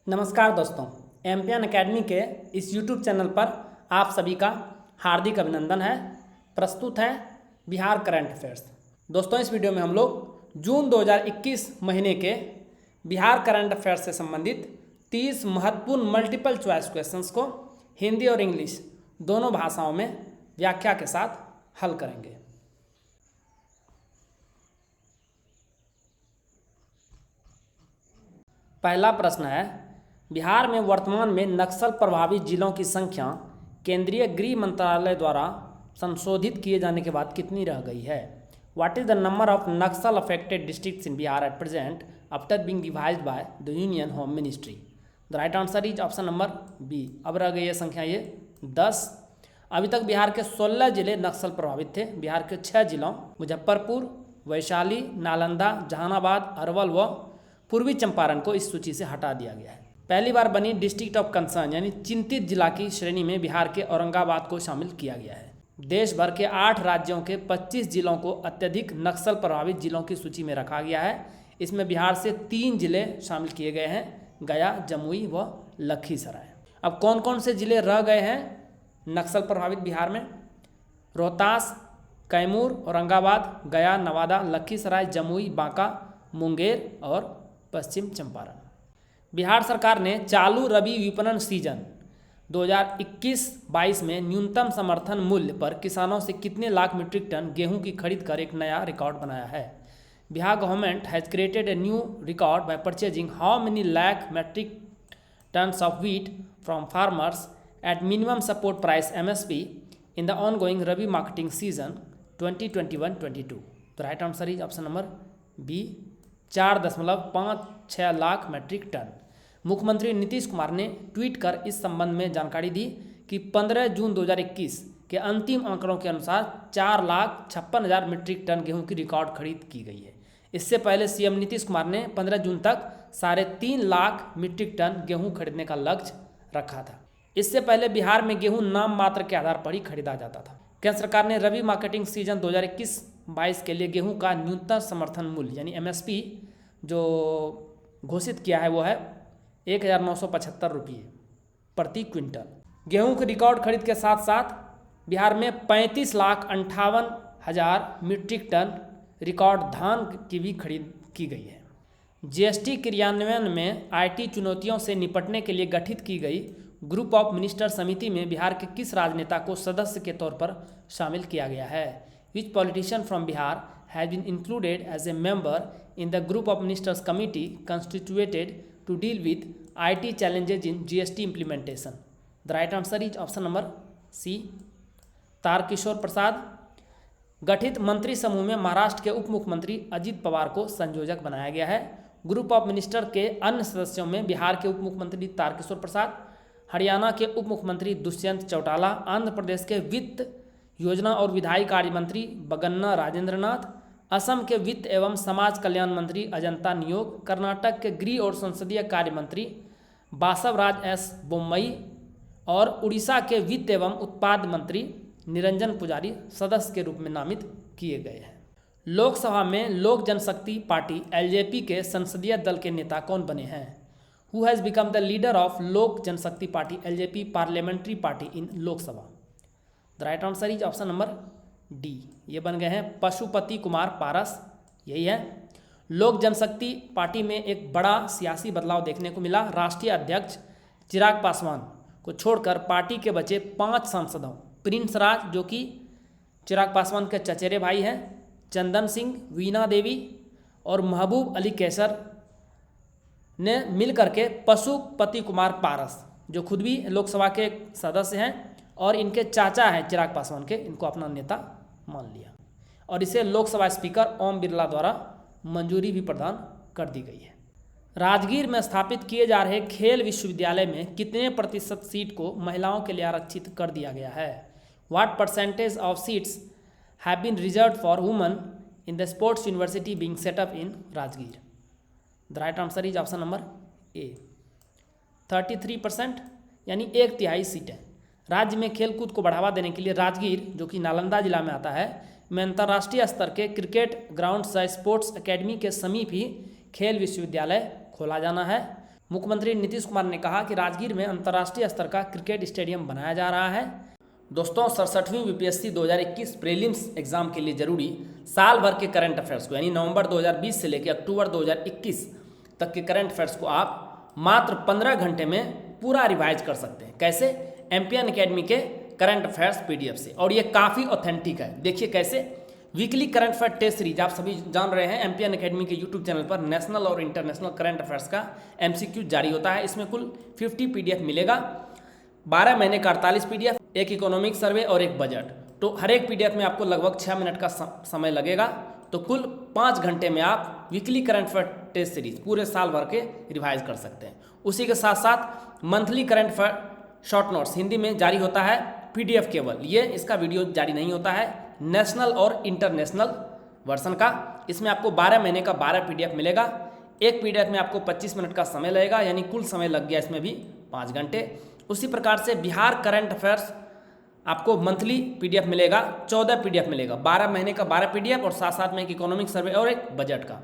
नमस्कार दोस्तों, MPN academy के इस यूट्यूब चैनल पर आप सभी का हार्दिक अभिनंदन है। प्रस्तुत है बिहार करंट अफेयर्स। दोस्तों, इस वीडियो में हम लोग जून 2021 महीने के बिहार करंट अफेयर्स से संबंधित 30 महत्वपूर्ण मल्टीपल चॉइस क्वेश्चंस को हिंदी और इंग्लिश दोनों भाषाओं में व्याख्या के साथ हल करेंगे। पहला प्रश्न है, बिहार में वर्तमान में नक्सल प्रभावित जिलों की संख्या केंद्रीय गृह मंत्रालय द्वारा संशोधित किए जाने के बाद कितनी रह गई है? What is the number of Naxal affected districts in Bihar at present after being devised by the union home ministry? The right answer is option number B. अब रह गई है संख्या ये 10। अभी तक बिहार के 16 जिले नक्सल प्रभावित थे। बिहार के 6 जिलों मुजफ्फरपुर, वैशाली, नालंदा, जहानाबाद, अरवल व पूर्वी चंपारण को इस सूची से हटा दिया गया है। पहली बार बनी डिस्ट्रिक्ट ऑफ कंसर्न यानी चिंतित जिला की श्रेणी में बिहार के औरंगाबाद को शामिल किया गया है। देश भर के 8 राज्यों के 25 जिलों को अत्यधिक नक्सल प्रभावित जिलों की सूची में रखा गया है। इसमें बिहार से 3 जिले शामिल किए गए हैं, गया, जमुई व लखीसराय। अब कौन कौन से जिले रह गए हैं नक्सल प्रभावित बिहार में? रोहतास, कैमूर, औरंगाबाद, गया, नवादा, लखीसराय, जमुई, बांका, मुंगेर और पश्चिम चंपारण। बिहार सरकार ने चालू रबी विपणन सीजन 2021-22 में न्यूनतम समर्थन मूल्य पर किसानों से कितने लाख मीट्रिक टन गेहूं की खरीद कर एक नया रिकॉर्ड बनाया है? Bihar government has created a new record by purchasing how many lakh metric tons of wheat from farmers at minimum support price MSP in the ongoing rabi marketing season 2021-22। तो right answer is option number B, 4.56 lakh metric ton. मुख्यमंत्री नीतीश कुमार ने tweet कर इस संबंध में जानकारी दी कि 15 जून 2021 के अंतिम आंकड़ों के अनुसार 4,56,000 मीट्रिक टन गेहूं की रिकॉर्ड खरीद की गई है। इससे पहले सीएम नीतीश कुमार ने 15 जून तक 3.5 लाख मीट्रिक टन गेहूं खरीदने का लक्ष्य रखा था। इससे पहले बिहार में गेहूं नाम मात्र के आधार पर ही खरीदा जाता था। केंद्र सरकार ने रबी मार्केटिंग सीजन 2021-22 के लिए गेहूं का न्यूनतम समर्थन मूल्य यानी MSP जो घोषित किया है वो है 1,975 रुपये प्रति क्विंटल। गेहूं की रिकॉर्ड खरीद के साथ साथ बिहार में 35,58,000 मीट्रिक टन रिकॉर्ड धान की भी खरीद की गई है। GST क्रियान्वयन में IT चुनौतियों से निपटने के लिए गठित की गई ग्रुप ऑफ मिनिस्टर समिति में बिहार के किस राजनेता को सदस्य के तौर पर शामिल किया गया है? Which politician from Bihar has been included as a member in the group of ministers committee constituted to deal with IT challenges in GST implementation? The right answer is option number C, Tarkishore Prasad. गठित मंत्री समूह में महाराष्ट्र के उप मुख्यमंत्री अजित पवार को संयोजक बनाया गया है। ग्रुप ऑफ मिनिस्टर के अन्य सदस्यों में बिहार के उप मुख्यमंत्री तारकिशोर प्रसाद, हरियाणा के उप मुख्यमंत्री दुष्यंत चौटाला, आंध्र प्रदेश के वित्त, योजना और विधायी कार्य मंत्री बगन्ना राजेंद्रनाथ, असम के वित्त एवं समाज कल्याण मंत्री अजंता नियोग, कर्नाटक के गृह और संसदीय कार्य मंत्री बासवराज एस बोम्मई और उड़ीसा के वित्त एवं उत्पाद मंत्री निरंजन पुजारी सदस्य के रूप में नामित किए गए हैं। लोकसभा में लोक जनशक्ति पार्टी LJP के संसदीय दल के नेता कौन बने हैं? Who has become the leader of Lok Janshakti party LJP parliamentary party in Lok Sabha? The right answer is option number D. ये बन गए हैं पशुपति कुमार पारस। यही है। लोक जनशक्ति पार्टी में एक बड़ा सियासी बदलाव देखने को मिला। राष्ट्रीय अध्यक्ष चिराग पासवान को छोड़कर पार्टी के बचे 5 सांसदों प्रिंस राज जो कि चिराग पासवान के चचेरे भाई हैं, चंदन सिंह, वीणा देवी और महबूब अली कैसर ने मिलकर के पशुपति कुमार पारस जो खुद भी लोकसभा के सदस्य हैं और इनके चाचा हैं चिराग पासवान के, इनको अपना नेता मान लिया और इसे लोकसभा स्पीकर ओम बिरला द्वारा मंजूरी भी प्रदान कर दी गई है। राजगीर में स्थापित किए जा रहे खेल विश्वविद्यालय में कितने प्रतिशत सीट को महिलाओं के लिए आरक्षित कर दिया गया है? What percentage of seats have been reserved for women in the sports university being set up in Rajgir? The right answer is option number A, 33% यानी 1/3 सीटें। राज्य में खेलकूद को बढ़ावा देने के लिए राजगीर जो कि नालंदा जिला में आता है में अंतर्राष्ट्रीय स्तर के क्रिकेट ग्राउंड सह स्पोर्ट्स एकेडमी के समीप ही खेल विश्वविद्यालय खोला जाना है। मुख्यमंत्री नीतीश कुमार ने कहा कि राजगीर में अंतर्राष्ट्रीय स्तर का क्रिकेट स्टेडियम बनाया जा रहा है। दोस्तों 67वीं बीपीएससी 2021 प्रीलिम्स एग्जाम के लिए जरूरी साल भर के करंट अफेयर्स को यानी नवंबर 2020 से लेकर अक्टूबर 2021 तक के करंट अफेयर्स को आप मात्र 15 घंटे में पूरा रिवाइज कर सकते हैं। कैसे? एमपीएन एकेडमी के करंट अफेयर्स पीडीएफ से, और ये काफ़ी ऑथेंटिक है। देखिए कैसे। Weekly current affair test series आप सभी जान रहे हैं, एमपीएन एकेडमी के यूट्यूब चैनल पर नेशनल और इंटरनेशनल करंट अफेयर्स का एमसीक्यू जारी होता है। इसमें कुल 50 पीडीएफ मिलेगा, 12 महीने का 48 पीडीएफ, एक इकोनॉमिक सर्वे और एक बजट। तो हर एक पीडीएफ में आपको लगभग 6 मिनट का समय लगेगा। तो कुल 5 घंटे में आप weekly current affair test series पूरे साल भर के रिवाइज कर सकते हैं। उसी के साथ साथ monthly current affair short notes Hindi में जारी होता है पीडीएफ केवल, ये इसका वीडियो जारी नहीं होता है, नेशनल और इंटरनेशनल वर्सन का। इसमें आपको 12 महीने का 12 पीडीएफ मिलेगा। एक पीडीएफ में आपको 25 मिनट का समय लगेगा, यानी कुल समय लग गया इसमें भी 5 घंटे। उसी प्रकार से बिहार करंट अफेयर्स आपको मंथली पीडीएफ मिलेगा, 14 पीडीएफ मिलेगा, 12 महीने का 12 पीडीएफ और साथ साथ में एक इकोनॉमिक सर्वे और एक बजट का।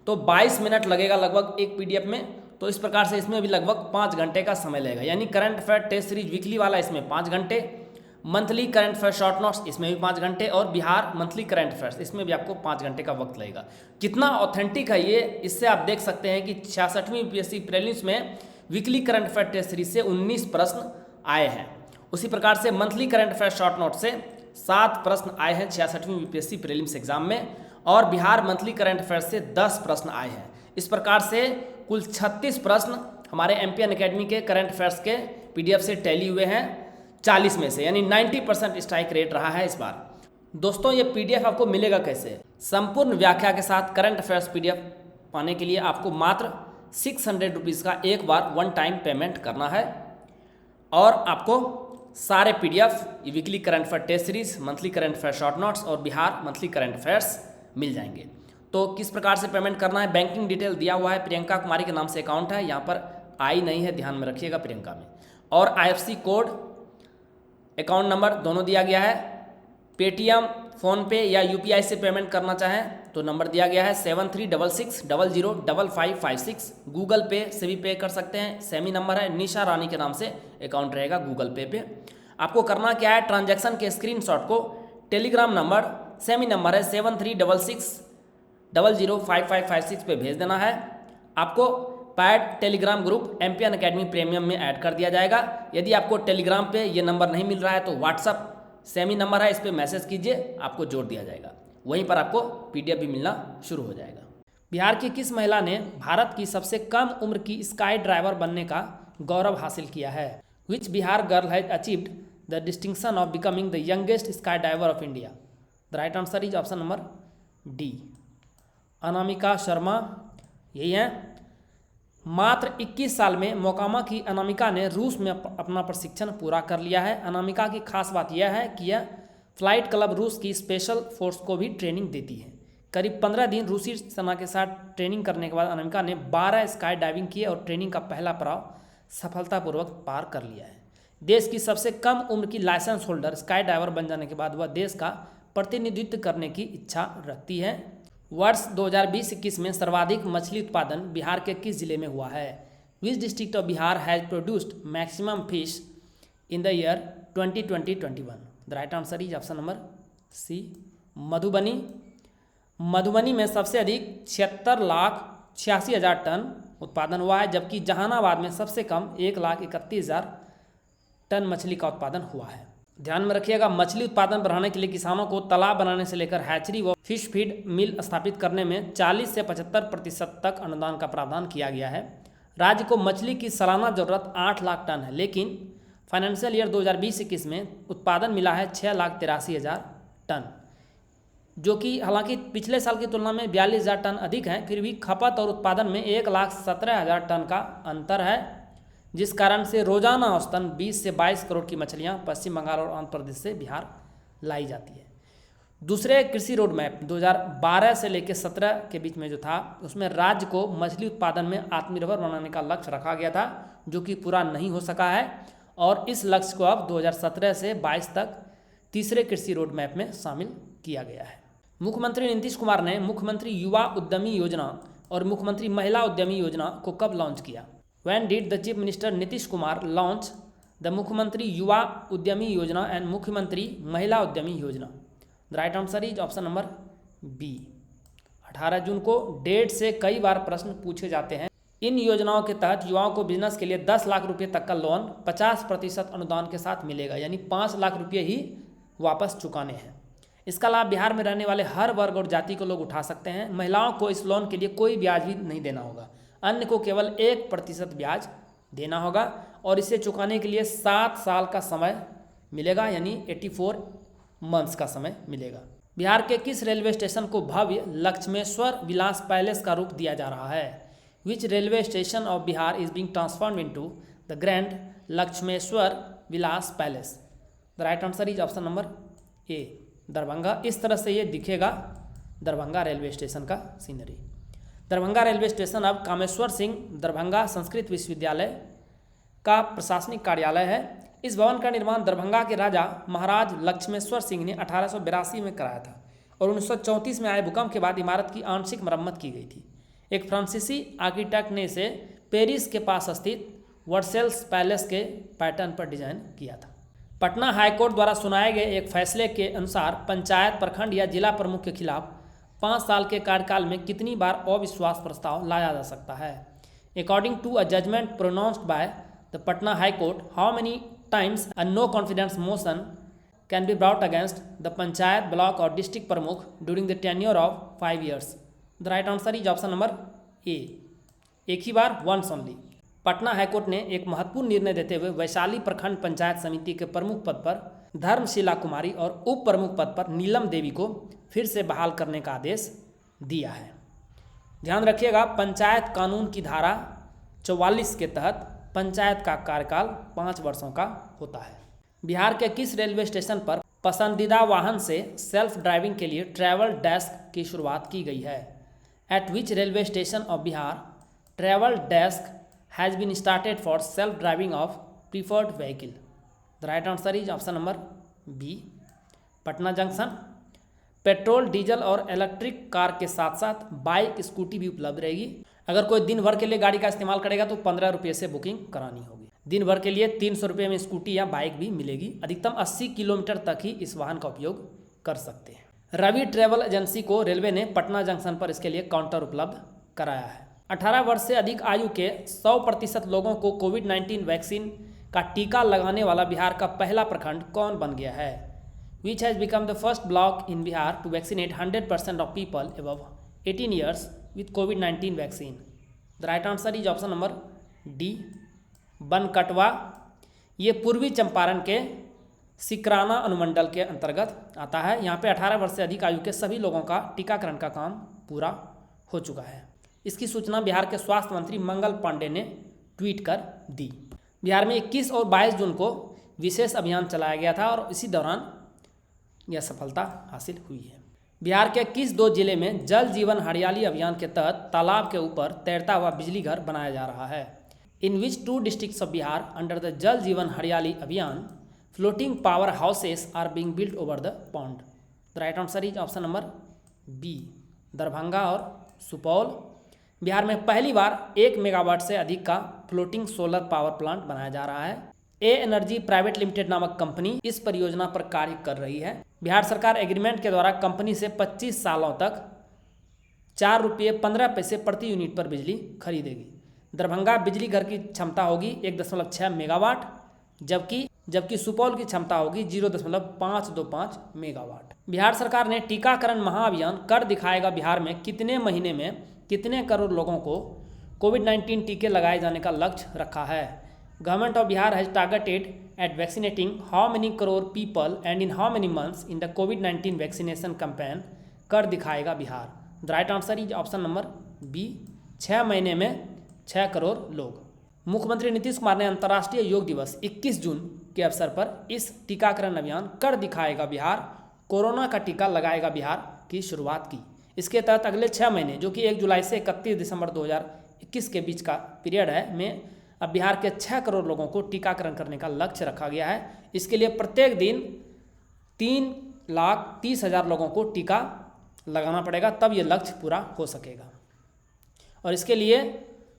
तो 22 मिनट लगेगा लगभग एक पीडीएफ में। तो इस प्रकार से इसमें भी लगभग 5 घंटे का समय लगेगा, यानी current affair test series weekly वाला इसमें 5 घंटे, monthly current affair short notes इसमें भी 5 घंटे, और बिहार मंथली करंट अफेयर्स इसमें भी आपको 5 घंटे का वक्त लगेगा। कितना ऑथेंटिक है ये, इससे आप देख सकते हैं कि 66वीं यूपीएससी प्रीलिम्स में weekly current affair test series से 19 प्रश्न आए हैं। उसी प्रकार से monthly current affair short note से 7 प्रश्न आए हैं 66वीं यूपीएससी प्रीलिम्स एग्जाम में, और बिहार मंथली करंट अफेयर से 10 प्रश्न आए हैं। इस प्रकार से कुल 36 प्रश्न हमारे एमपीएन एकेडमी के करंट अफेयर्स के पीडीएफ से टैली हुए हैं 40 में से, यानी 90% स्ट्राइक रेट रहा है इस बार। दोस्तों ये पीडीएफ आपको मिलेगा कैसे? संपूर्ण व्याख्या के साथ करंट अफेयर्स पीडीएफ पाने के लिए आपको मात्र 600 रुपीज़ का एक बार वन टाइम पेमेंट करना है, और आपको सारे PDF weekly current affair test series, monthly current affair short notes और बिहार मंथली करंट अफेयर्स मिल जाएंगे। तो किस प्रकार से पेमेंट करना है? बैंकिंग डिटेल दिया हुआ है, प्रियंका कुमारी के नाम से अकाउंट है, यहाँ पर आई नहीं है, ध्यान में रखिएगा प्रियंका में, और आईएफएससी कोड, अकाउंट नंबर दोनों दिया गया है। पेटीएम, फ़ोनपे या यूपीआई से पेमेंट करना चाहें तो नंबर दिया गया है 7366005556। गूगल पे से भी पे कर सकते हैं, सेमी नंबर है, निशा रानी के नाम से अकाउंट रहेगा गूगल पे पे। आपको करना क्या है? ट्रांजैक्शन के स्क्रीनशॉट को टेलीग्राम नंबर, सेमी नंबर है 7366005556 पे भेज देना है। आपको pad Telegram group MPN academy premium में ऐड कर दिया जाएगा। यदि आपको टेलीग्राम पे ये नंबर नहीं मिल रहा है तो व्हाट्सअप सेमी नंबर है, इस पर मैसेज कीजिए, आपको जोड़ दिया जाएगा, वहीं पर आपको पीडीएफ भी मिलना शुरू हो जाएगा। बिहार की किस महिला ने भारत की सबसे कम उम्र की स्काई ड्राइवर बनने का गौरव हासिल किया है? Which Bihar girl has achieved the distinction of becoming the youngest sky diver of India? The right answer is option number D, Anamika Sharma. यही है। मात्र 21 साल में मोकामा की अनामिका ने रूस में अपना प्रशिक्षण पूरा कर लिया है। अनामिका की खास बात यह है कि यह फ्लाइट क्लब रूस की स्पेशल फोर्स को भी ट्रेनिंग देती है। करीब 15 दिन रूसी सेना के साथ ट्रेनिंग करने के बाद अनामिका ने 12 स्काई डाइविंग किए और ट्रेनिंग का पहला पड़ाव सफलतापूर्वक पार कर लिया है। देश की सबसे कम उम्र की लाइसेंस होल्डर स्काई डाइवर बन जाने के बाद वह देश का प्रतिनिधित्व करने की इच्छा रखती है। वर्ष 2020-21 में सर्वाधिक मछली उत्पादन बिहार के किस जिले में हुआ है? Which district of Bihar has produced maximum fish in the year 2020-21? The right answer is option number C, Madhubani. Madhubani में सबसे अधिक 76,86,000 टन उत्पादन हुआ है, जबकि जहानाबाद में सबसे कम 1,31,000 टन मछली का उत्पादन हुआ है। ध्यान में रखिएगा, मछली उत्पादन बढ़ाने के लिए किसानों को तालाब बनाने से लेकर हैचरी व फिश फीड मिल स्थापित करने में 40 से 75% तक अनुदान का प्रावधान किया गया है। राज्य को मछली की सालाना जरूरत 8 लाख टन है, लेकिन फाइनेंशियल ईयर 2020-21 में उत्पादन मिला है 6,83,000 टन, जो कि हालांकि पिछले साल की तुलना में 42,000 टन अधिक है। फिर भी खपत और उत्पादन में 1,17,000 टन का अंतर है, जिस कारण से रोजाना औसतन 20 से 22 करोड़ की मछलियां पश्चिम बंगाल और आंध्र प्रदेश से बिहार लाई जाती है। दूसरे कृषि रोड मैप 2012 से लेकर 17 के बीच में जो था, उसमें राज्य को मछली उत्पादन में आत्मनिर्भर बनाने का लक्ष्य रखा गया था, जो कि पूरा नहीं हो सका है, और इस लक्ष्य को अब 2017 से 22 तक तीसरे कृषि रोड मैप में शामिल किया गया है। मुख्यमंत्री नीतीश कुमार ने मुख्यमंत्री युवा उद्यमी योजना और मुख्यमंत्री महिला उद्यमी योजना को कब लॉन्च किया? When did the chief minister Nitish Kumar launch the Mukhyamantri Yuva Udyami Yojana and Mukhyamantri Mahila Udyami Yojana? The right answer is option number B. 18 जून को डेट से कई बार प्रश्न पूछे जाते हैं। इन योजनाओं के तहत युवाओं को बिजनेस के लिए 10 लाख रुपये तक का लोन 50% अनुदान के साथ मिलेगा, यानी 5 लाख रुपये ही वापस चुकाने हैं। इसका लाभ बिहार में रहने वाले हर वर्ग और जाति के लोग उठा सकते हैं। महिलाओं को इस लोन के लिए कोई ब्याज भी नहीं देना होगा, अन्य को केवल 1% ब्याज देना होगा और इसे चुकाने के लिए 7 साल का समय मिलेगा, यानी 84 मंथ्स का समय मिलेगा। बिहार के किस रेलवे स्टेशन को भव्य लक्ष्मेश्वर विलास पैलेस का रूप दिया जा रहा है? विच railway station of Bihar is being transformed into the grand Lakshmeshwar Vilas palace? The right answer is option number ए, दरभंगा। इस तरह से ये दिखेगा दरभंगा रेलवे स्टेशन का सीनरी। दरभंगा रेलवे स्टेशन अब कामेश्वर सिंह दरभंगा संस्कृत विश्वविद्यालय का प्रशासनिक कार्यालय है। इस भवन का निर्माण दरभंगा के राजा महाराज लक्ष्मेश्वर सिंह ने 1882 में कराया था और 1934 में आए भूकंप के बाद इमारत की आंशिक मरम्मत की गई थी। एक फ्रांसीसी आर्किटेक्ट ने इसे पेरिस के पास स्थित वर्सेल्स पैलेस के पैटर्न पर डिजाइन किया था। पटना हाईकोर्ट द्वारा सुनाए गए एक फैसले के अनुसार पंचायत, प्रखंड या जिला प्रमुख के खिलाफ 5 साल के कार्यकाल में कितनी बार अविश्वास प्रस्ताव लाया जा सकता है? According to a judgment pronounced by the Patna high court, how many times a no confidence motion can be brought against the panchayat, block और district pramukh during the tenure of 5 years? The right answer is option number A, एक ही बार, once only. Patna high court ने एक महत्वपूर्ण निर्णय देते हुए वैशाली प्रखंड पंचायत समिति के प्रमुख पद पर धर्मशिला कुमारी और उप प्रमुख पद पर नीलम देवी को फिर से बहाल करने का आदेश दिया है। ध्यान रखिएगा, पंचायत कानून की धारा 44 के तहत पंचायत का कार्यकाल 5 वर्षों का होता है। बिहार के किस रेलवे स्टेशन पर पसंदीदा वाहन से सेल्फ ड्राइविंग के लिए ट्रैवल डेस्क की शुरुआत की गई है? At which railway station of Bihar travel desk has been started for self driving of preferred vehicle? The right answer is option number B, Patna junction. Petrol, diesel और इलेक्ट्रिक कार के साथ साथ बाइक, स्कूटी भी उपलब्ध रहेगी। अगर कोई दिन भर के लिए गाड़ी का इस्तेमाल करेगा तो 15 रुपये से बुकिंग करानी होगी। दिन भर के लिए 300 रुपये में स्कूटी या बाइक भी मिलेगी। अधिकतम 80 किलोमीटर तक ही इस वाहन का उपयोग कर सकते हैं। रवि ट्रैवल एजेंसी को रेलवे ने पटना जंक्शन पर इसके लिए काउंटर उपलब्ध कराया है। 18 वर्ष से अधिक आयु के 100% लोगों को कोविड-19 वैक्सीन का टीका लगाने वाला बिहार का पहला प्रखंड कौन बन गया है? Which has become the first block in Bihar to vaccinate 100% of people above 18 years with कोविड-19 vaccine? The right answer is option number D, Bankatwa. ये पूर्वी चंपारण के सिकराना अनुमंडल के अंतर्गत आता है। यहाँ पे 18 वर्ष से अधिक आयु के सभी लोगों का टीकाकरण का काम पूरा हो चुका है। इसकी सूचना बिहार के स्वास्थ्य मंत्री मंगल पांडे ने ट्वीट कर दी। बिहार में 21 और 22 जून को विशेष अभियान चलाया गया था और इसी दौरान यह सफलता हासिल हुई है। बिहार के किस 2 जिले में जल जीवन हरियाली अभियान के तहत तालाब के ऊपर तैरता हुआ बिजली घर बनाया जा रहा है? इन विच 2 districts of Bihar under the जल Jeevan Hariyali Abhiyan floating power houses are being built over the pond? The right answer is option number B, Darbhanga और सुपौल। बिहार में पहली बार 1 मेगावाट से अधिक का फ्लोटिंग सोलर पावर प्लांट बनाया जा रहा है। ए एनर्जी प्राइवेट लिमिटेड नामक कंपनी इस परियोजना पर कार्य कर रही है। बिहार सरकार एग्रीमेंट के द्वारा कंपनी से 25 सालों तक 4 रुपये 15 पैसे प्रति यूनिट पर बिजली खरीदेगी। दरभंगा बिजली घर की क्षमता होगी 1.6 मेगावाट, जबकि सुपौल की क्षमता होगी 0.525 मेगावाट। बिहार सरकार ने टीकाकरण महाअभियान कर दिखाएगा बिहार में कितने महीने में कितने करोड़ लोगों को कोविड-19 टीके लगाए जाने का लक्ष्य रखा है? Government of Bihar has targeted at vaccinating how many crore people and in how many months in the कोविड-19 वैक्सीनेशन कैंपेन कर दिखाएगा Bihar? The right answer is option number B, 6 महीने में 6 करोड़ लोग। मुख्यमंत्री नीतीश कुमार ने अंतर्राष्ट्रीय योग दिवस 21 जून के अवसर पर इस टीकाकरण अभियान कर दिखाएगा बिहार, कोरोना का टीका लगाएगा बिहार की शुरुआत की। इसके तहत अगले 6 महीने, जो कि 1 जुलाई से 31 दिसंबर 2021 के बीच का पीरियड है, में अब बिहार के 6 करोड़ लोगों को टीकाकरण करने का लक्ष्य रखा गया है। इसके लिए प्रत्येक दिन 3,30,000 लोगों को टीका लगाना पड़ेगा, तब ये लक्ष्य पूरा हो सकेगा। और इसके लिए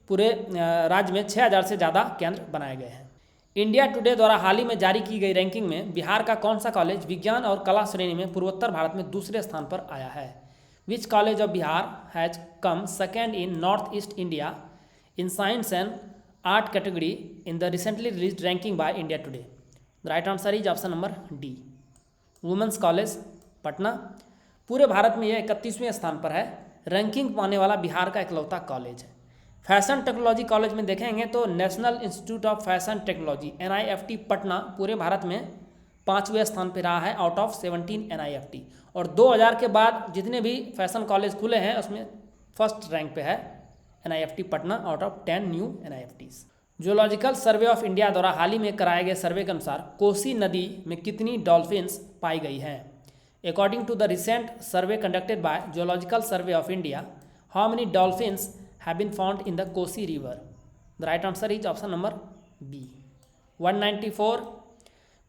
पूरे राज्य में 6000 से ज़्यादा केंद्र बनाए गए हैं। इंडिया टुडे द्वारा हाल ही में जारी की गई रैंकिंग में बिहार का कौन सा कॉलेज विज्ञान और कला श्रेणी में पूर्वोत्तर भारत में दूसरे स्थान पर आया है? Which college of Bihar has come second in north east India in science and art category in the recently release ranking by India Today? The right answer is option number D, women's college Patna. पूरे भारत में यह 31वें स्थान पर है। Ranking पाने वाला बिहार का इकलौता कॉलेज है। फैशन टेक्नोलॉजी कॉलेज में देखेंगे तो national institute of fashion technology NIFT Patna पूरे भारत में 5वें स्थान पर रहा है आउट ऑफ 17 NIFT। और 2000 के बाद जितने भी फैशन कॉलेज खुले हैं उसमें फर्स्ट रैंक पे है NIFT Patna out of 10 new NIFTs। Zoological survey of India द्वारा हाल ही में कराए गए सर्वे के अनुसार कोसी नदी में कितनी डॉल्फिन्स पाई गई हैं? According to the recent survey conducted by Geological Survey of India, how many dolphins have been found in the Kosi River? The right answer is option number B, 194।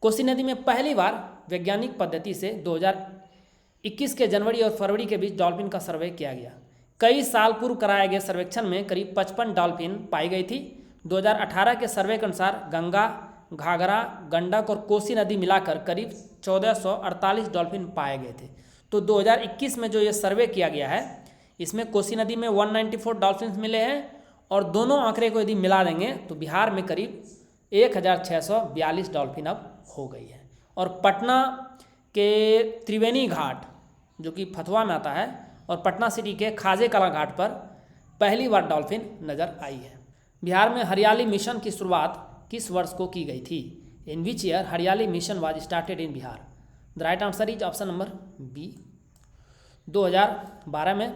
Kosi नदी में पहली बार वैज्ञानिक पद्धति से 2021 के जनवरी और फरवरी के बीच डॉल्फिन का सर्वे किया गया। कई साल पूर्व कराए गए सर्वेक्षण में करीब 55 डॉल्फिन पाई गई थी। 2018 के सर्वे के अनुसार गंगा, घाघरा, गंडक और कोसी नदी मिलाकर करीब 1448 डॉल्फिन पाए गए थे। तो 2021 में जो ये सर्वे किया गया है इसमें कोसी नदी में 194 डॉल्फिन मिले हैं और दोनों आंकड़े को यदि मिला देंगे तो बिहार में करीब 1642 डॉल्फिन अब हो गई है। और पटना के त्रिवेणी घाट जो कि फतवा में आता है और पटना सिटी के खाजे कला घाट पर पहली बार डॉल्फिन नज़र आई है। बिहार में हरियाली मिशन की शुरुआत किस वर्ष को की गई थी? In which year Hariyali mission was started in Bihar? The right answer is option number B, 2012 में।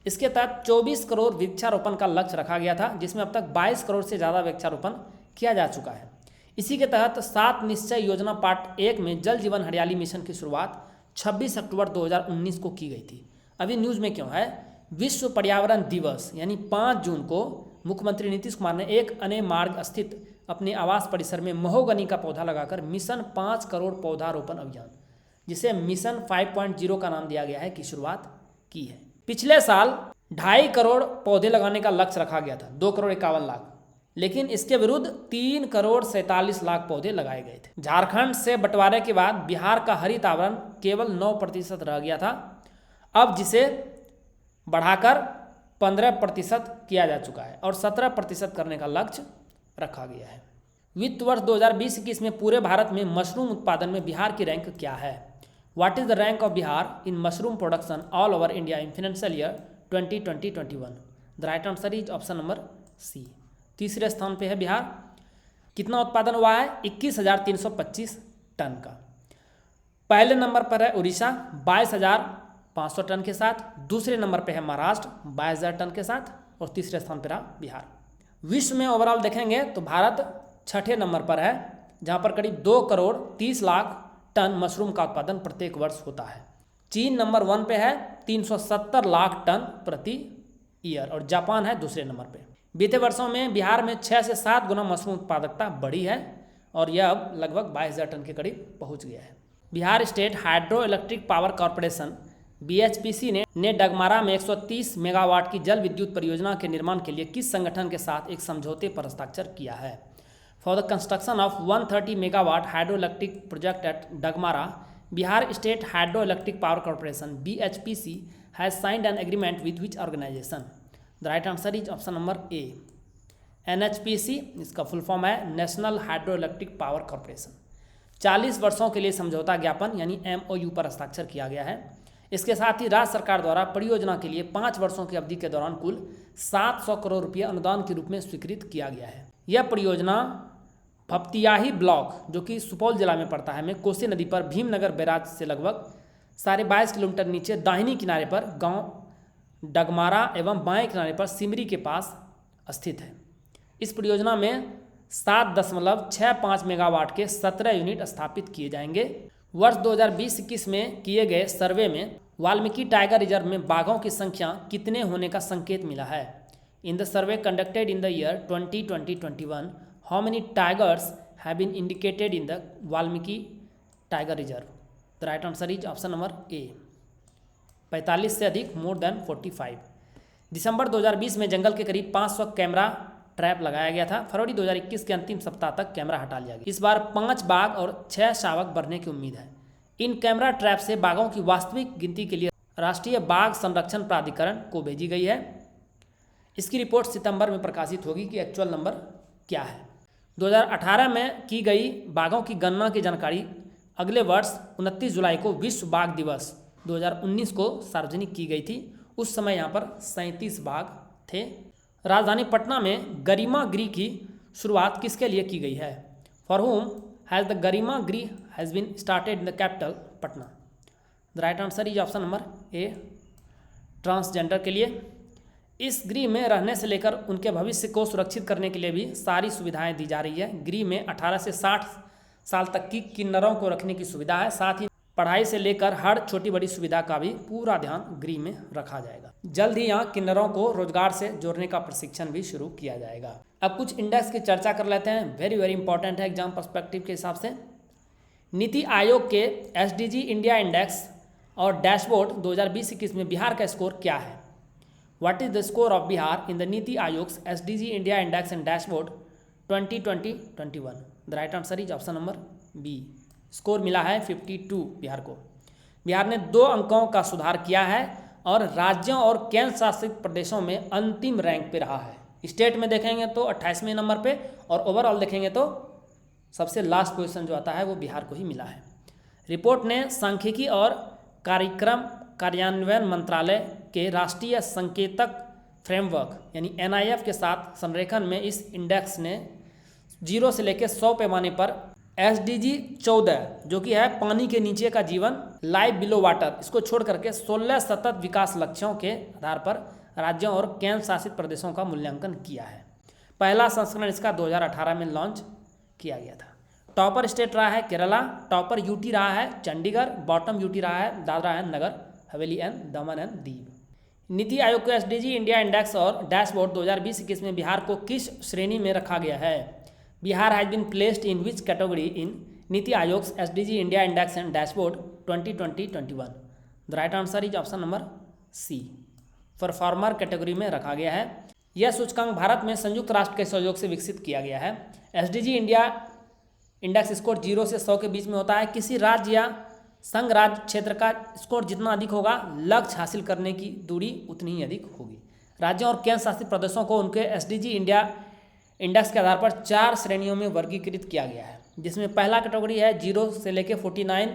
इसके तहत 24 करोड़ वृक्षारोपण का लक्ष्य रखा गया था जिसमें अब तक 22 करोड़ से ज़्यादा वृक्षारोपण किया जा चुका है। इसी के तहत 7 निश्चय योजना पार्ट 1 में जल जीवन हरियाली मिशन की शुरुआत 26 अक्टूबर 2019 को की गई थी। अभी न्यूज़ में क्यों है? विश्व पर्यावरण दिवस यानी 5 जून को मुख्यमंत्री नीतीश कुमार ने एक अने मार्ग स्थित अपने आवास परिसर में महोगनी का पौधा लगाकर मिशन 5 करोड़ पौधारोपण अभियान, जिसे मिशन 5.0 का नाम दिया गया है, की शुरुआत की है। पिछले साल 2.5 करोड़ पौधे लगाने का लक्ष्य रखा गया था, 2 करोड़ 51 लाख, लेकिन इसके विरुद्ध 3 करोड़ 47 लाख पौधे लगाए गए थे। झारखंड से बंटवारे के बाद बिहार का हरित आवरण केवल 9% रह गया था, अब जिसे बढ़ाकर 15% किया जा चुका है और 17% करने का लक्ष्य रखा गया है। वित्त वर्ष 2020-21 में पूरे भारत में मशरूम उत्पादन में बिहार की रैंक क्या है? What is the rank of Bihar in mushroom production all over India in financial year 2020-21? The right answer is option number C, तीसरे स्थान पे है बिहार। कितना उत्पादन हुआ है? 21,325 टन का। पहले नंबर पर है उड़ीसा 22,500 टन के साथ, दूसरे नंबर पे है महाराष्ट्र 22,000 टन के साथ और तीसरे स्थान पर रहा बिहार। विश्व में ओवरऑल देखेंगे तो भारत 6ठे नंबर पर है जहां पर करीब 2 करोड़ 30 लाख टन मशरूम का उत्पादन प्रत्येक वर्ष होता है। चीन नंबर 1 पे है 370 लाख टन प्रति ईयर और जापान है दूसरे नंबर पे। बीते वर्षों में बिहार में 6 से 7 गुना मशरूम उत्पादकता बढ़ी है और यह अब लगभग 22,000 टन के करीब पहुंच गया है। Bihar state hydro electric power corporation BHPC ने डगमारा में 130 मेगावाट की जल विद्युत परियोजना के निर्माण के लिए किस संगठन के साथ एक समझौते पर हस्ताक्षर किया है? For the construction of 130 megawatt hydro electric project at Dagmara, Bihar state hydro electric power corporation BHPC has signed an agreement with which organization? The right answer is option number A, NHPC। इसका फुल फॉर्म है national hydro electric power corporation. 40 वर्षों के लिए समझौता ज्ञापन यानी MOU पर हस्ताक्षर किया गया है। इसके साथ ही राज्य सरकार द्वारा परियोजना के लिए 5 वर्षों की अवधि के दौरान कुल 700 करोड़ रुपये अनुदान के रूप में स्वीकृत किया गया है। यह परियोजना भपतियाही ब्लॉक जो कि सुपौल जिला में पड़ता है में कोसी नदी पर भीमनगर बैराज से लगभग 22.5 किलोमीटर नीचे दाहिनी किनारे पर गांव डगमारा एवं बाएं किनारे पर सिमरी के पास स्थित है। इस परियोजना में 7.65 मेगावाट के 17 यूनिट स्थापित किए जाएंगे। वर्ष 2020-21 में किए गए सर्वे में वाल्मीकि टाइगर रिजर्व में बाघों की संख्या कितने होने का संकेत मिला है? In the survey conducted in the year 2020-21, how many tigers have been indicated in the Valmiki tiger reserve? The right answer is option number A, 45 से अधिक, मोर देन 45। दिसंबर 2020 में जंगल के करीब 500 कैमरा ट्रैप लगाया गया था। फरवरी 2021 के अंतिम सप्ताह तक कैमरा हटा लिया गया। इस बार 5 बाघ और 6 शावक बढ़ने की उम्मीद है। इन कैमरा ट्रैप से बाघों की वास्तविक गिनती के लिए राष्ट्रीय बाघ संरक्षण प्राधिकरण को भेजी गई है। इसकी रिपोर्ट सितंबर में प्रकाशित होगी कि एक्चुअल नंबर क्या है। 2018 में की गई बाघों की गणना की जानकारी अगले वर्ष 29 जुलाई को विश्व बाघ दिवस 2019 को सार्वजनिक की गई थी। उस समय यहाँ पर 37 बाघ थे। राजधानी पटना में गरिमा गृह की शुरुआत किसके लिए की गई है? For whom has the Garima Griha has been started in the capital Patna? The right answer is option number A, transgender के लिए। इस गृह में रहने से लेकर उनके भविष्य को सुरक्षित करने के लिए भी सारी सुविधाएं दी जा रही है। गृह में 18 से 60 साल तक की किन्नरों को रखने की सुविधा है। साथ ही पढ़ाई से लेकर हर छोटी बड़ी सुविधा का भी पूरा ध्यान गृह में रखा जाएगा। जल्द ही यहाँ किन्नरों को रोजगार से जोड़ने का प्रशिक्षण भी शुरू किया जाएगा। अब कुछ इंडेक्स की चर्चा कर लेते हैं। वेरी वेरी इंपॉर्टेंट है एग्जाम पर्सपेक्टिव के हिसाब से। नीति आयोग के SDG इंडिया इंडेक्स और डैशबोर्ड 2020-21 में बिहार का स्कोर क्या है? What is the score of Bihar in the NITI Aayog SDG India index and dashboard 2020-21? The right answer is option number B. Score मिला है 52 बिहार को। बिहार ने 2 अंकों का सुधार किया है और राज्यों और केंद्र शासित प्रदेशों में अंतिम रैंक पे रहा है। स्टेट में देखेंगे तो 28वें नंबर पे और ओवरऑल देखेंगे तो सबसे लास्ट पोजीशन जो आता है वो बिहार को ही मिला है। रिपोर्ट ने सांख्यिकी और कार्यक्रम कार्यान्वयन मंत्रालय के राष्ट्रीय संकेतक फ्रेमवर्क यानी NIF के साथ संरेखन में इस इंडेक्स ने 0 से लेकर 100 पैमाने पर SDG 14 जो कि है पानी के नीचे का जीवन, लाइफ बिलो वाटर, इसको छोड़ करके 16 सतत विकास लक्ष्यों के आधार पर राज्यों और केंद्र शासित प्रदेशों का मूल्यांकन किया है। पहला संस्करण इसका 2018 में लॉन्च किया गया था। टॉपर स्टेट रहा है केरला, टॉपर UT रहा है चंडीगढ़, बॉटम UT रहा है Dadra and Nagar Haveli and Daman and Diu. नीति आयोग के SDG इंडिया इंडेक्स और डैशबोर्ड 2020-21 में बिहार को किस श्रेणी में रखा गया है? Bihar has been placed in which category in NITI Aayog SDG India index and dashboard 2020-21? The right answer is option number C, performer category में रखा गया है। यह सूचकांक भारत में संयुक्त राष्ट्र के सहयोग से विकसित किया गया है। SDG इंडिया इंडेक्स स्कोर 0 से 100 के बीच में होता है। किसी राज्य या संघ राज्य क्षेत्र का स्कोर जितना अधिक होगा, लक्ष्य हासिल करने की दूरी उतनी ही अधिक होगी। राज्यों और केंद्र शासित प्रदेशों को उनके SDG इंडिया इंडेक्स के आधार पर 4 श्रेणियों में वर्गीकृत किया गया है, जिसमें पहला कैटेगरी है 0 से लेकर 49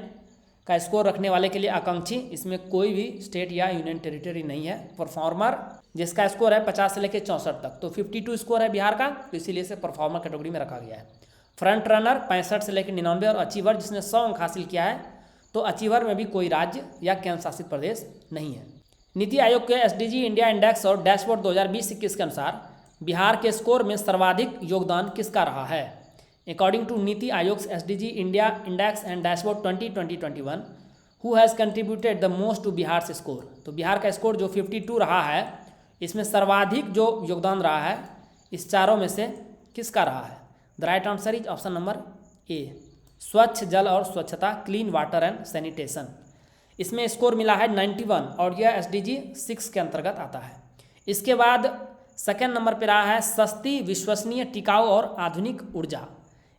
का स्कोर रखने वाले के लिए आकांक्षी, इसमें कोई भी स्टेट या यूनियन टेरिटरी नहीं है। परफॉर्मर जिसका स्कोर है 50 से लेकर 64 तक, तो 52 स्कोर है बिहार का, तो इसीलिए इसे परफॉर्मर कैटेगरी में रखा गया है। फ्रंट रनर 65 से लेकर 99 और अचीवर जिसने 100 अंक हासिल किया है, तो अचीवर में भी कोई राज्य या केंद्र शासित प्रदेश नहीं है। नीति आयोग के SDG इंडिया इंडेक्स और डैशबोर्ड 2020-21 के अनुसार बिहार के स्कोर में सर्वाधिक योगदान किसका रहा है? According to NITI Aayog SDG India index and dashboard 2020-21, who has contributed the most to Bihar से स्कोर? तो बिहार का स्कोर जो 52 रहा है, इसमें सर्वाधिक जो योगदान रहा है इस चारों में से किसका रहा है? The right answer is option number ए, स्वच्छ जल और स्वच्छता, क्लीन वाटर एंड सैनिटेशन। इसमें स्कोर मिला है 91 और यह SDG 6 के अंतर्गत आता है। इसके बाद सेकेंड नंबर पर रहा है सस्ती, विश्वसनीय, टिकाऊ और आधुनिक ऊर्जा,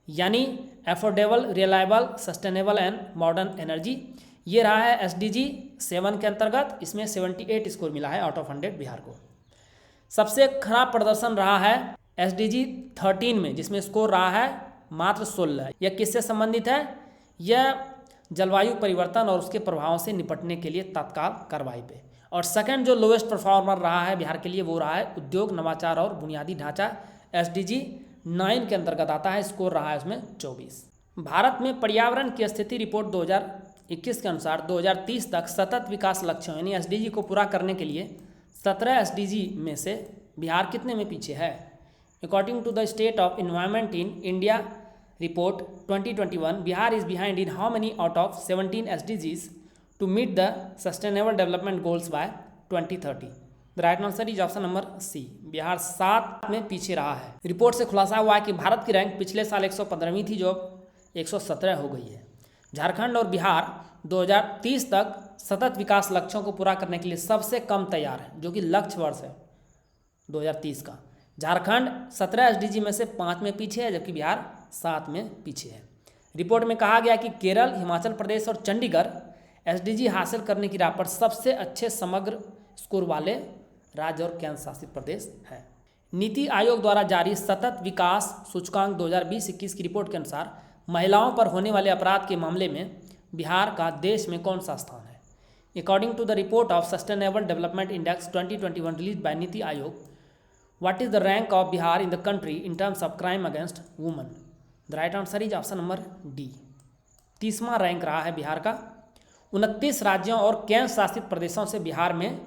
यानी affordable, reliable, sustainable and modern energy. ये रहा है SDG 7 के अंतर्गत। इसमें 78 स्कोर मिला है आउट ऑफ 100 बिहार को। सबसे खराब प्रदर्शन रहा है SDG 13 में, जिसमें स्कोर रहा है मात्र 16। यह किससे संबंधित है? यह जलवायु परिवर्तन और उसके प्रभावों से निपटने के लिए तत्काल कार्रवाई पे। और सेकंड जो लोवेस्ट परफॉर्मर रहा है बिहार के लिए वो रहा है उद्योग, नवाचार और बुनियादी ढांचा, SDG 9 के अंतर्गत आता है। स्कोर रहा है उसमें 24। भारत में पर्यावरण की स्थिति रिपोर्ट 2021 के अनुसार 2030 तक सतत विकास लक्ष्यों यानी SDG को पूरा करने के लिए 17 SDG में से बिहार कितने में पीछे है? According to the state of environment in India report 2021, Bihar is behind in how many out of 17 SDGs to meet the sustainable development goals by 2030? The right answer is option number C, Bihar 7 में पीछे रहा है। Report से खुलासा हुआ है कि भारत की रैंक पिछले साल 115वीं थी जो अब 117 हो गई है। झारखंड और बिहार 2030 तक सतत विकास लक्ष्यों को पूरा करने के लिए सबसे कम तैयार है, जो कि लक्ष्य वर्ष है। 2030 का। झारखंड 17 एसडीजी में से 5 में पीछे है, जबकि बिहार 7 में पीछे है। रिपोर्ट में कहा गया कि केरल, हिमाचल प्रदेश और चंडीगढ़ एसडीजी हासिल करने की राह पर सबसे अच्छे समग्र स्कोर वाले राज्य और केंद्र शासित प्रदेश हैं। नीति आयोग द्वारा जारी सतत विकास सूचकांक 2020-21 की रिपोर्ट के अनुसार महिलाओं पर होने वाले अपराध के मामले में बिहार का देश में कौन सा स्थान है? According to the report of sustainable development index 2021 release by NITI Aayog, what is the rank of Bihar in the country in terms of crime against woman? The right answer is option number D. 30वां rank रहा है बिहार का। 29 राज्यों और केंद्र शासित प्रदेशों से बिहार में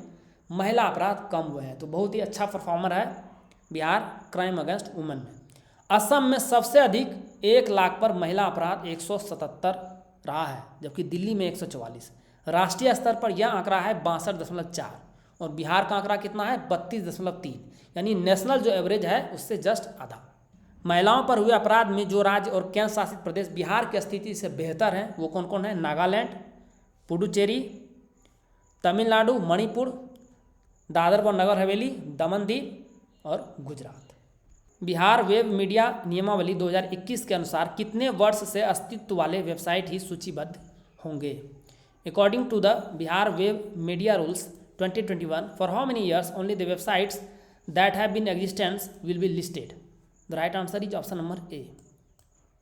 महिला अपराध कम हुए हैं, तो बहुत ही अच्छा परफॉर्मर है बिहार क्राइम अगेंस्ट वुमेन में। असम में सबसे अधिक 1 लाख पर महिला अपराध 177 रहा है, जबकि दिल्ली में 144। राष्ट्रीय स्तर पर यह आंकड़ा है 62.4 और बिहार का आंकड़ा कितना है 32.3, यानी नेशनल जो एवरेज है उससे जस्ट आधा। महिलाओं पर हुए अपराध में जो राज्य और केंद्र शासित प्रदेश बिहार की स्थिति से बेहतर हैं वो कौन कौन है? नागालैंड, पुडुचेरी, तमिलनाडु, मणिपुर, दादर व नगर हवेली, दमन दीव और गुजरात। बिहार वेब मीडिया नियमावली 2021 के अनुसार कितने वर्ष से अस्तित्व वाले वेबसाइट ही सूचीबद्ध होंगे? According to the Bihar web media rules 2021, for how many years only the websites that have been existence will be listed? The right answer is option number A,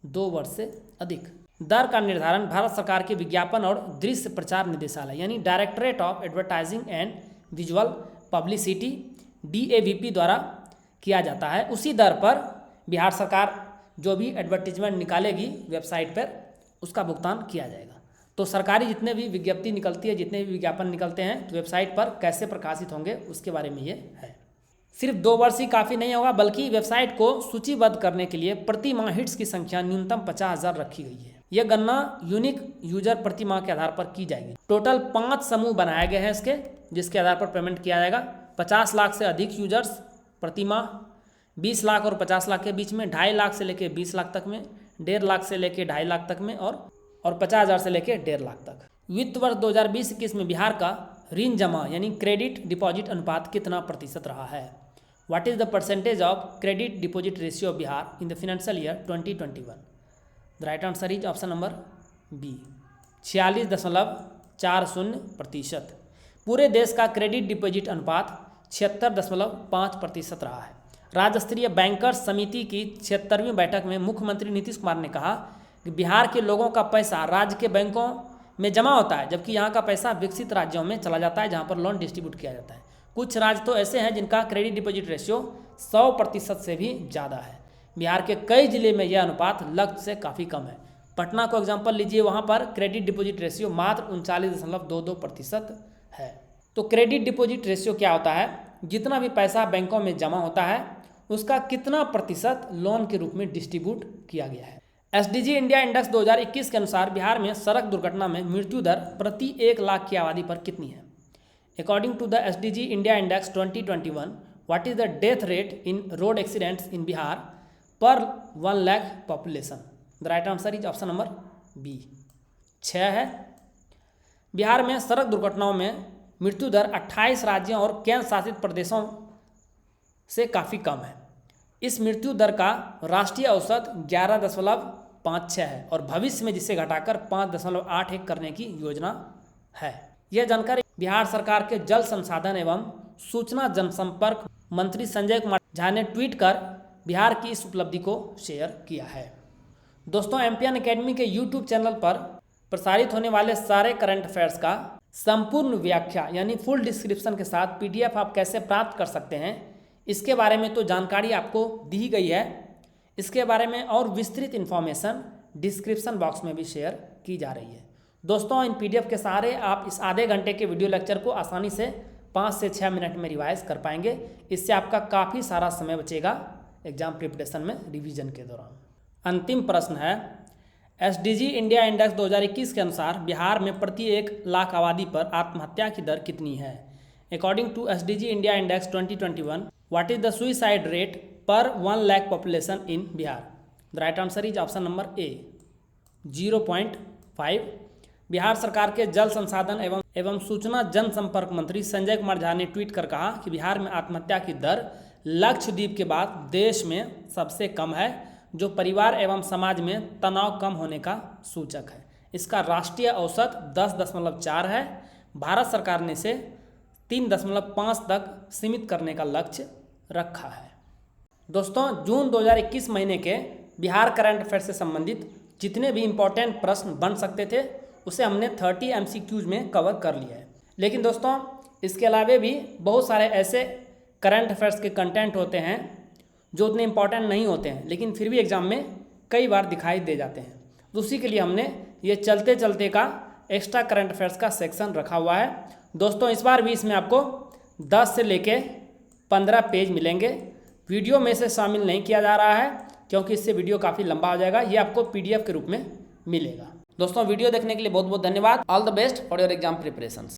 2 वर्ष से अधिक। दर का निर्धारण भारत सरकार के विज्ञापन और दृश्य प्रचार निदेशालय यानी directorate of advertising and visual publicity DAVP द्वारा किया जाता है। उसी दर पर बिहार सरकार जो भी एडवर्टीजमेंट निकालेगी वेबसाइट पर उसका भुगतान किया जाएगा। तो सरकारी जितने भी विज्ञप्ति निकलती है, जितने भी विज्ञापन निकलते हैं तो वेबसाइट पर कैसे प्रकाशित होंगे उसके बारे में ये है। सिर्फ 2 वर्ष ही काफ़ी नहीं होगा, बल्कि वेबसाइट को सूचीबद्ध करने के लिए प्रति माह हिट्स की संख्या न्यूनतम 50,000 रखी गई है। यह गणना यूनिक यूजर प्रति माह के आधार पर की जाएगी। टोटल 5 समूह बनाए गए हैं इसके, जिसके आधार पर पेमेंट किया जाएगा। 50 लाख से अधिक यूजर्स प्रति माह, 20 लाख और 50 लाख के बीच में, 2.5 लाख से लेकर 20 लाख तक में, 1.5 लाख से लेकर 2.5 लाख तक में और 50,000 से लेकर 1.5 लाख तक। वित्त वर्ष 2020-21 में बिहार का ऋण जमा यानी क्रेडिट डिपॉजिट अनुपात कितना प्रतिशत रहा है? What is the percentage of credit deposit ratio of Bihar in the financial year 2021? The right answer is option number B, 46.40%। पूरे देश का क्रेडिट डिपॉजिट अनुपात 76.5% रहा है। राज्य स्तरीय बैंकर्स समिति की 76वीं बैठक में मुख्यमंत्री नीतीश कुमार ने कहा कि बिहार के लोगों का पैसा राज्य के बैंकों में जमा होता है, जबकि यहाँ का पैसा विकसित राज्यों में चला जाता है जहाँ पर लोन डिस्ट्रीब्यूट किया जाता है। कुछ राज्य तो ऐसे हैं जिनका क्रेडिट डिपॉजिट रेशियो 100% से भी ज़्यादा है। बिहार के कई जिले में यह अनुपात लक्ष्य से काफ़ी कम है। पटना को एग्जाम्पल लीजिए, वहाँ पर क्रेडिट डिपॉजिट रेशियो मात्र 39.22% है। तो क्रेडिट डिपॉजिट रेशियो क्या होता है? जितना भी पैसा बैंकों में जमा होता है उसका कितना प्रतिशत लोन के रूप में डिस्ट्रीब्यूट किया गया है। एसडीजी इंडिया इंडेक्स 2021 के अनुसार बिहार में सड़क दुर्घटना में मृत्यु दर प्रति 1 लाख की आबादी पर कितनी है? According to the SDG India index 2021, what is the death rate in road accidents in Bihar per 1 lakh population? The right answer is option number B, 6 है। बिहार में सड़क दुर्घटनाओं में मृत्यु दर 28 राज्यों और केंद्र शासित प्रदेशों से काफ़ी कम है। इस मृत्यु दर का राष्ट्रीय औसत 11.56 है और भविष्य में जिसे घटाकर 5.81 करने की योजना है। यह जानकारी बिहार सरकार के जल संसाधन एवं सूचना जनसंपर्क मंत्री संजय कुमार झा ने ट्वीट कर बिहार की इस उपलब्धि को शेयर किया है। दोस्तों, एमपीएन एकेडमी के यूट्यूब चैनल पर प्रसारित होने वाले सारे करंट अफेयर्स का संपूर्ण व्याख्या यानी फुल डिस्क्रिप्शन के साथ PDF आप कैसे प्राप्त कर सकते हैं, इसके बारे में तो जानकारी आपको दी गई है। इसके बारे में और विस्तृत इन्फॉर्मेशन डिस्क्रिप्शन बॉक्स में भी शेयर की जा रही है। दोस्तों, इन PDF के सहारे आप इस आधे घंटे के वीडियो लेक्चर को आसानी से 5 से 6 मिनट में रिवाइज कर पाएंगे। इससे आपका काफ़ी सारा समय बचेगा एग्जाम प्रिपरेशन में रिवीजन के दौरान। अंतिम प्रश्न है, एसडीजी इंडिया इंडेक्स 2021 के अनुसार बिहार में प्रति 1 लाख आबादी पर आत्महत्या की दर कितनी है? According to SDG India index 2021, what is the suicide rate per 1 lakh population in Bihar? The right answer is option number A, 0.5। Bihar सरकार के जल संसाधन एवं सूचना जनसंपर्क मंत्री संजय कुमार झा ने ट्वीट कर कहा कि बिहार में आत्महत्या की दर लक्षद्वीप के बाद देश में सबसे कम है, जो परिवार एवं समाज में तनाव कम होने का सूचक है। इसका राष्ट्रीय औसत 10.4 है। भारत सरकार ने इसे 3.5 तक सीमित करने का लक्ष्य रखा है। दोस्तों, जून 2021 महीने के बिहार करंट अफेयर से संबंधित जितने भी इम्पोर्टेंट प्रश्न बन सकते थे उसे हमने 30 MCQs में कवर कर लिया है। लेकिन दोस्तों, इसके अलावा भी बहुत सारे ऐसे करंट अफेयर्स के कंटेंट होते हैं जो उतने इम्पोर्टेंट नहीं होते हैं, लेकिन फिर भी एग्जाम में कई बार दिखाई दे जाते हैं। तो उसी के लिए हमने ये चलते चलते का एक्स्ट्रा करंट अफेयर्स का सेक्शन रखा हुआ है। दोस्तों, इस बार भी इसमें आपको 10 से लेके 15 पेज मिलेंगे। वीडियो में से शामिल नहीं किया जा रहा है क्योंकि इससे वीडियो काफ़ी लंबा हो जाएगा। ये आपको PDF के रूप में मिलेगा। दोस्तों, वीडियो देखने के लिए बहुत बहुत धन्यवाद। All the best for your exam preparations.